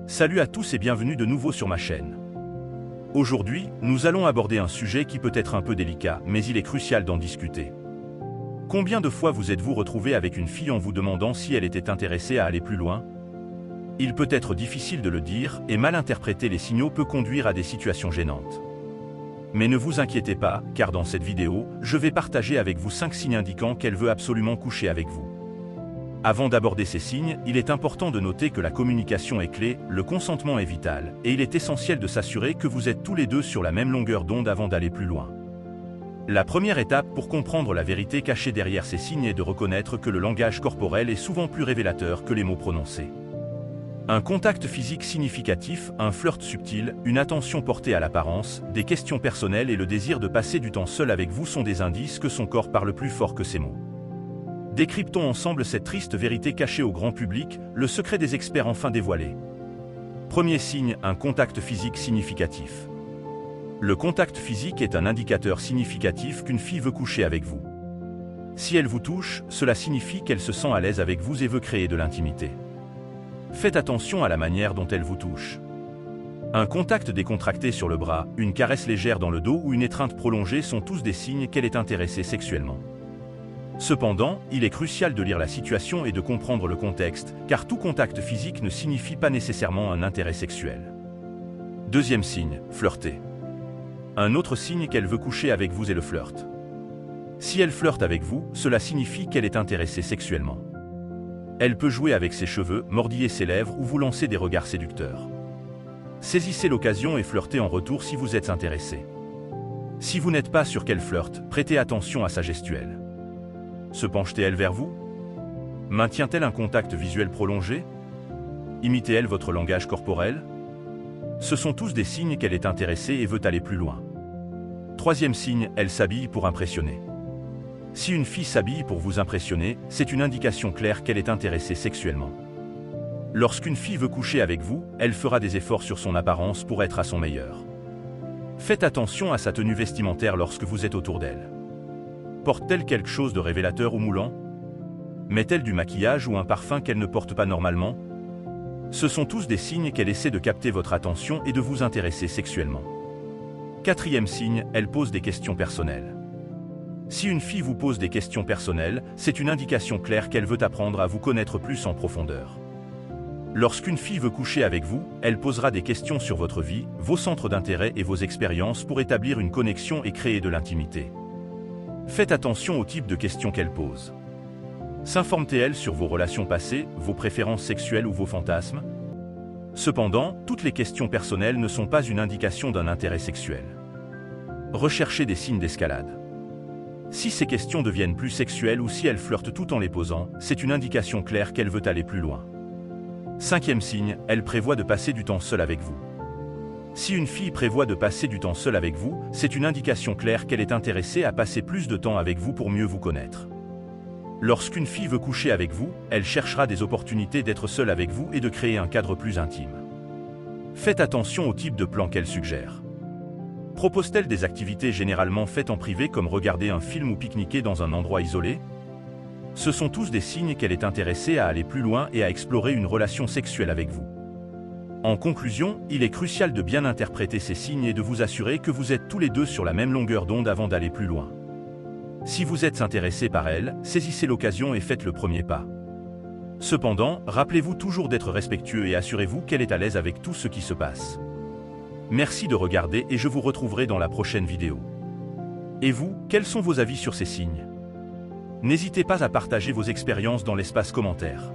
Salut à tous et bienvenue de nouveau sur ma chaîne. Aujourd'hui, nous allons aborder un sujet qui peut être un peu délicat, mais il est crucial d'en discuter. Combien de fois vous êtes-vous retrouvé avec une fille en vous demandant si elle était intéressée à aller plus loin? Il peut être difficile de le dire, et mal interpréter les signaux peut conduire à des situations gênantes. Mais ne vous inquiétez pas, car dans cette vidéo, je vais partager avec vous 5 signes indiquant qu'elle veut absolument coucher avec vous. Avant d'aborder ces signes, il est important de noter que la communication est clé, le consentement est vital, et il est essentiel de s'assurer que vous êtes tous les deux sur la même longueur d'onde avant d'aller plus loin. La première étape pour comprendre la vérité cachée derrière ces signes est de reconnaître que le langage corporel est souvent plus révélateur que les mots prononcés. Un contact physique significatif, un flirt subtil, une attention portée à l'apparence, des questions personnelles et le désir de passer du temps seul avec vous sont des indices que son corps parle plus fort que ses mots. Décryptons ensemble cette triste vérité cachée au grand public, le secret des experts enfin dévoilé. Premier signe, un contact physique significatif. Le contact physique est un indicateur significatif qu'une fille veut coucher avec vous. Si elle vous touche, cela signifie qu'elle se sent à l'aise avec vous et veut créer de l'intimité. Faites attention à la manière dont elle vous touche. Un contact décontracté sur le bras, une caresse légère dans le dos ou une étreinte prolongée sont tous des signes qu'elle est intéressée sexuellement. Cependant, il est crucial de lire la situation et de comprendre le contexte, car tout contact physique ne signifie pas nécessairement un intérêt sexuel. Deuxième signe, flirter. Un autre signe qu'elle veut coucher avec vous est le flirt. Si elle flirte avec vous, cela signifie qu'elle est intéressée sexuellement. Elle peut jouer avec ses cheveux, mordiller ses lèvres ou vous lancer des regards séducteurs. Saisissez l'occasion et flirtez en retour si vous êtes intéressé. Si vous n'êtes pas sûr qu'elle flirte, prêtez attention à sa gestuelle. Se penche-t-elle vers vous? Maintient-elle un contact visuel prolongé? Imite-t-elle votre langage corporel? Ce sont tous des signes qu'elle est intéressée et veut aller plus loin. Troisième signe, elle s'habille pour impressionner. Si une fille s'habille pour vous impressionner, c'est une indication claire qu'elle est intéressée sexuellement. Lorsqu'une fille veut coucher avec vous, elle fera des efforts sur son apparence pour être à son meilleur. Faites attention à sa tenue vestimentaire lorsque vous êtes autour d'elle. Porte-t-elle quelque chose de révélateur ou moulant? Met-elle du maquillage ou un parfum qu'elle ne porte pas normalement? Ce sont tous des signes qu'elle essaie de capter votre attention et de vous intéresser sexuellement. Quatrième signe, elle pose des questions personnelles. Si une fille vous pose des questions personnelles, c'est une indication claire qu'elle veut apprendre à vous connaître plus en profondeur. Lorsqu'une fille veut coucher avec vous, elle posera des questions sur votre vie, vos centres d'intérêt et vos expériences pour établir une connexion et créer de l'intimité. Faites attention au type de questions qu'elle pose. S'informe-t-elle sur vos relations passées, vos préférences sexuelles ou vos fantasmes? Cependant, toutes les questions personnelles ne sont pas une indication d'un intérêt sexuel. Recherchez des signes d'escalade. Si ces questions deviennent plus sexuelles ou si elle flirte tout en les posant, c'est une indication claire qu'elle veut aller plus loin. Cinquième signe, elle prévoit de passer du temps seule avec vous. Si une fille prévoit de passer du temps seule avec vous, c'est une indication claire qu'elle est intéressée à passer plus de temps avec vous pour mieux vous connaître. Lorsqu'une fille veut coucher avec vous, elle cherchera des opportunités d'être seule avec vous et de créer un cadre plus intime. Faites attention au type de plan qu'elle suggère. Propose-t-elle des activités généralement faites en privé comme regarder un film ou pique-niquer dans un endroit isolé? Ce sont tous des signes qu'elle est intéressée à aller plus loin et à explorer une relation sexuelle avec vous. En conclusion, il est crucial de bien interpréter ces signes et de vous assurer que vous êtes tous les deux sur la même longueur d'onde avant d'aller plus loin. Si vous êtes intéressé par elle, saisissez l'occasion et faites le premier pas. Cependant, rappelez-vous toujours d'être respectueux et assurez-vous qu'elle est à l'aise avec tout ce qui se passe. Merci de regarder et je vous retrouverai dans la prochaine vidéo. Et vous, quels sont vos avis sur ces signes? N'hésitez pas à partager vos expériences dans l'espace commentaire.